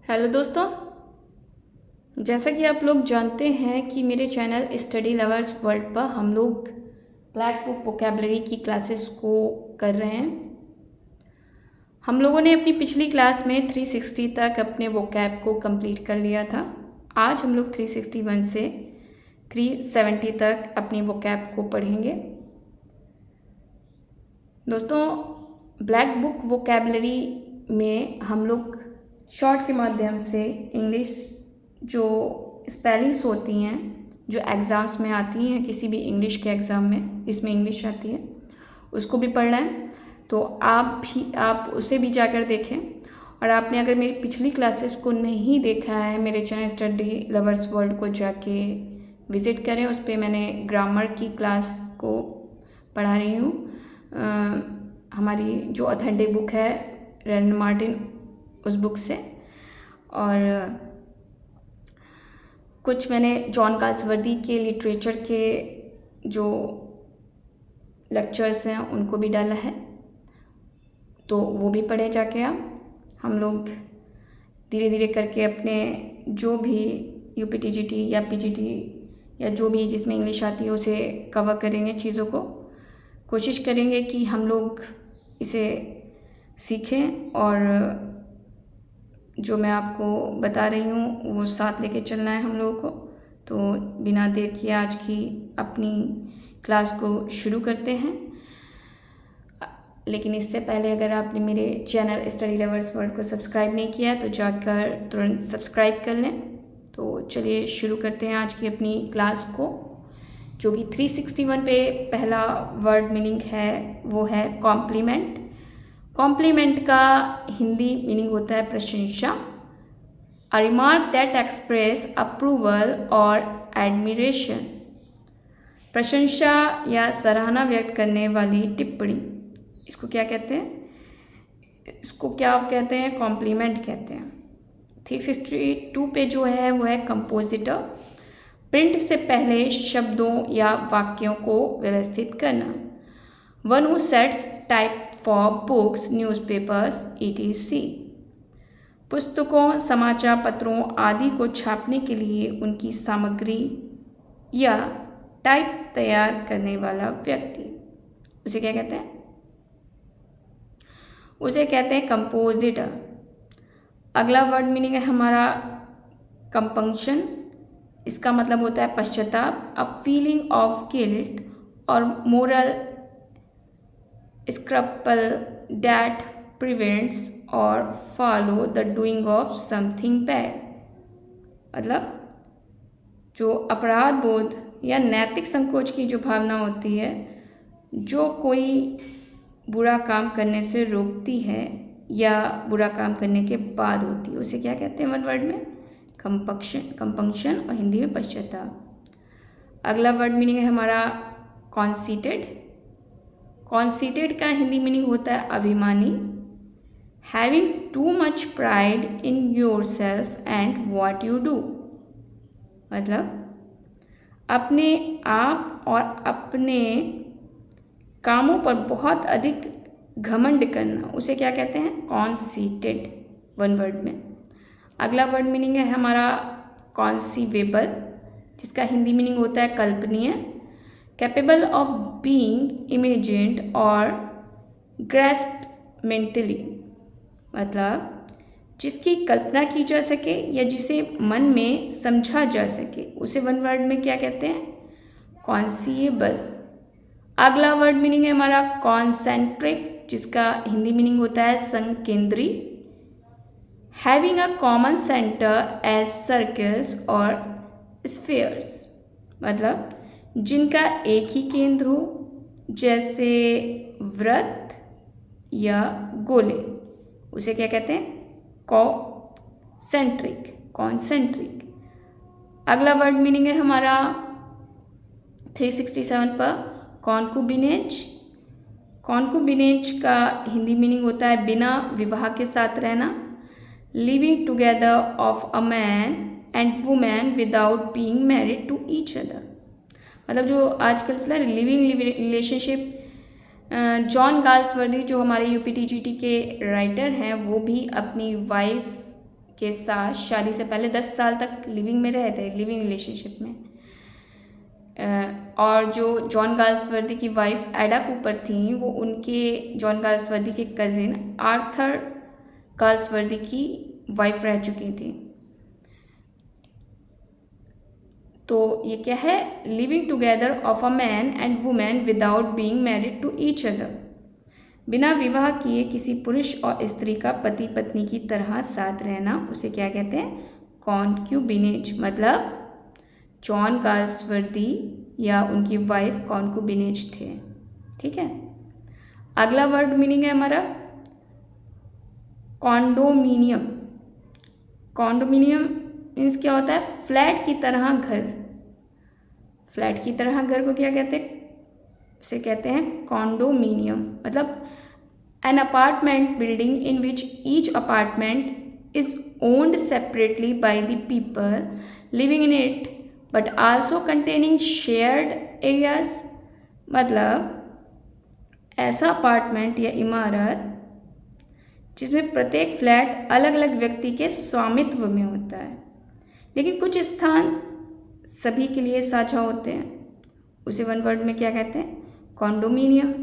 Hello दोस्तों, जैसा कि आप लोग जानते हैं कि मेरे चैनल स्टडी लवर्स वर्ल्ड पर हम लोग ब्लैक बुक वोकेबलरी की क्लासेस को कर रहे हैं। हम लोगों ने अपनी पिछली क्लास में 360 तक अपने वोकैब को कंप्लीट कर लिया था। आज हम लोग 361 से 370 तक अपनी वोकैब को पढ़ेंगे। दोस्तों, ब्लैक बुक वोकेबलरी में हम लोग शॉर्ट के माध्यम से इंग्लिश जो स्पेलिंग्स होती हैं जो एग्ज़ाम्स में आती हैं, किसी भी इंग्लिश के एग्ज़ाम में जिसमें इंग्लिश आती है उसको भी पढ़ना है। तो आप उसे भी जाकर देखें। और आपने अगर मेरी पिछली क्लासेस को नहीं देखा है, मेरे चैनल स्टडी लवर्स वर्ल्ड को जाके विज़िट करें। उस पर मैंने ग्रामर की क्लास को पढ़ा रही हूँ। हमारी जो ऑथेंटिक बुक है रैन मार्टिन, उस बुक से। और कुछ मैंने जॉन गाल्सवर्दी के लिटरेचर के जो लेक्चर्स हैं उनको भी डाला है, तो वो भी पढ़े जाके आप। हम लोग धीरे धीरे करके अपने जो भी यूपीटीजीटी या पीजीटी या जो भी जिसमें इंग्लिश आती है उसे कवर करेंगे, चीज़ों को कोशिश करेंगे कि हम लोग इसे सीखें और जो मैं आपको बता रही हूँ वो साथ लेके चलना है हम लोगों को। तो बिना देर किए आज की अपनी क्लास को शुरू करते हैं। लेकिन इससे पहले अगर आपने मेरे चैनल स्टडी लवर्स वर्ल्ड को सब्सक्राइब नहीं किया है तो जाकर तुरंत सब्सक्राइब कर लें। तो चलिए शुरू करते हैं आज की अपनी क्लास को, जो कि 361 पे पहला वर्ड मीनिंग है वो है कॉम्प्लीमेंट। कॉम्प्लीमेंट का हिंदी मीनिंग होता है प्रशंसा। अ रिमार्क दैट एक्सप्रेस अप्रूवल और एडमिरेशन। प्रशंसा या सराहना व्यक्त करने वाली टिप्पणी, इसको क्या कहते हैं? इसको क्या कहते हैं? कॉम्प्लीमेंट कहते हैं। 362 पे जो है वो है कंपोजिटर। प्रिंट से पहले शब्दों या वाक्यों को व्यवस्थित करना। One who sets type for books, newspapers, etc. पुस्तकों, समाचार पत्रों आदि को छापने के लिए उनकी सामग्री या टाइप तैयार करने वाला व्यक्ति, उसे क्या कहते हैं? उसे कहते हैं कंपोजिटर। अगला वर्ड मीनिंग है हमारा कंपंक्शन। इसका मतलब होता है पश्चाताप। अ फीलिंग ऑफ गिल्ट और मोरल स्क्रपल दैट प्रिवेंट्स और follow the doing of something bad. मतलब जो अपराध बोध या नैतिक संकोच की जो भावना होती है, जो कोई बुरा काम करने से रोकती है या बुरा काम करने के बाद होती है, उसे क्या कहते हैं वन वर्ड में? कंपंक्शन और हिंदी में पश्चाताप। अगला वर्ड मीनिंग है हमारा कॉन्सीटेड। कॉन्सीटेड का हिंदी मीनिंग होता है अभिमानी। Having too much pride in your self and what you do. मतलब अपने आप और अपने कामों पर बहुत अधिक घमंड करना, उसे क्या कहते हैं? कॉन्सीटेड, वन वर्ड में। अगला वर्ड मीनिंग है हमारा कॉन्सीवेबल, जिसका हिंदी मीनिंग होता है कल्पनीय। कैपेबल ऑफ बीइंग इमेजिन्ड और ग्रेस्प्ड मेंटली। मतलब जिसकी कल्पना की जा सके या जिसे मन में समझा जा सके, उसे वन वर्ड में क्या कहते हैं? कॉन्सीएबल। अगला वर्ड मीनिंग है हमारा कॉन्सेंट्रिक, जिसका हिंदी मीनिंग होता है संकेंद्री। Having a common centre as circles और स्फीयर्स। मतलब जिनका एक ही केंद्र हो, जैसे वृत्त या गोले, उसे क्या कहते हैं? कॉन्सेंट्रिक। अगला वर्ड मीनिंग है हमारा 367 पर कॉन्कुबिनेज। कॉन्कुबिनेज का हिंदी मीनिंग होता है बिना विवाह के साथ रहना। Living together of a man and women without being married to each other. मतलब जो आजकल चला लिविंग रिलेशनशिप, जॉन गाल्सवर्दी जो हमारे यूपीटीजीटी के राइटर हैं, वो भी अपनी वाइफ के साथ शादी से पहले 10 साल तक लिविंग में रहे थे, लिविंग रिलेशनशिप में। और जो जॉन गाल्सवर्दी की वाइफ एडा कूपर थी, वो उनके जॉन गाल्सवर्दी के कज़िन आर्थर गाल्सवर्दी की वाइफ रह चुकी थी। तो ये क्या है, living together of a man and women without being married to each other, बिना विवाह किए किसी पुरुष और स्त्री का पति पत्नी की तरह साथ रहना, उसे क्या कहते हैं, कॉन्क्यूबिनेज। मतलब जॉन गाल्सवर्दी या उनकी वाइफ कॉन्क्यूबिनेज थे। ठीक है, अगला वर्ड मीनिंग है हमारा कॉन्डोमिनियम। कॉन्डोमिनियम मीन्स क्या होता है, फ्लैट की तरह घर। फ्लैट की तरह घर को क्या कहते हैं, उसे कहते हैं कॉन्डोमिनियम। मतलब an apartment building in which each apartment is owned separately by the people living in it but also containing shared areas. मतलब ऐसा अपार्टमेंट या इमारत जिसमें प्रत्येक फ्लैट अलग अलग व्यक्ति के स्वामित्व में होता है, लेकिन कुछ स्थान सभी के लिए साझा होते हैं, उसे वन वर्ड में क्या कहते हैं, कॉन्डोमिनियम।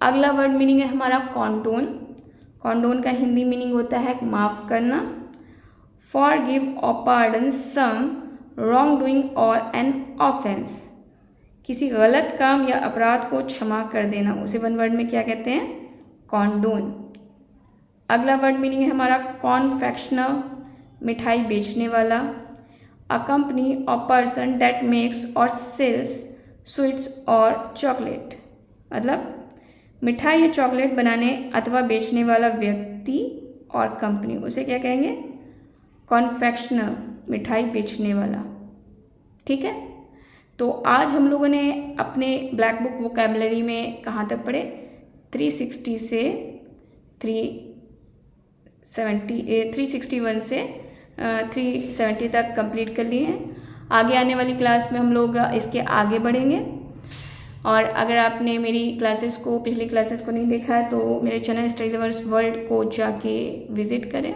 अगला वर्ड मीनिंग है हमारा कॉन्डोन। कॉन्डोन का हिंदी मीनिंग होता है माफ़ करना। फॉरगिव और पार्डन सम रॉन्ग डूइंग और एन ऑफेंस, किसी गलत काम या अपराध को क्षमा कर देना, उसे वन वर्ड में क्या कहते हैं, कॉन्डोन। अगला वर्ड मीनिंग है हमारा कॉन्फेक्शनर, मिठाई बेचने वाला। अ कंपनी और पर्सन दैट मेक्स और सेल्स स्वीट्स और चॉकलेट। मतलब मिठाई या चॉकलेट बनाने अथवा बेचने वाला व्यक्ति और कंपनी, उसे क्या कहेंगे, कॉन्फेक्शनर, मिठाई बेचने वाला। ठीक है, तो आज हम लोगों ने अपने ब्लैक बुक वोकैबुलरी में कहाँ तक पढ़े, 361 से 370 तक कंप्लीट कर लिए हैं। आगे आने वाली क्लास में हम लोग इसके आगे बढ़ेंगे। और अगर आपने मेरी क्लासेस को, पिछली क्लासेस को नहीं देखा है तो मेरे चैनल स्टडी लवर्स वर्ल्ड को जाके विज़िट करें।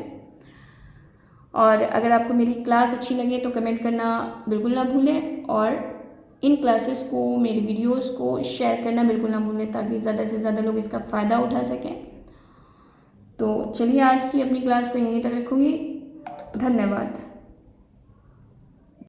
और अगर आपको मेरी क्लास अच्छी लगे तो कमेंट करना बिल्कुल ना भूलें, और इन क्लासेस को, मेरी वीडियोस को शेयर करना बिल्कुल ना भूलें, ताकि ज़्यादा से ज़्यादा लोग इसका फ़ायदा उठा सकें। तो चलिए आज की अपनी क्लास को यहीं तक रखूँगी। धन्यवाद।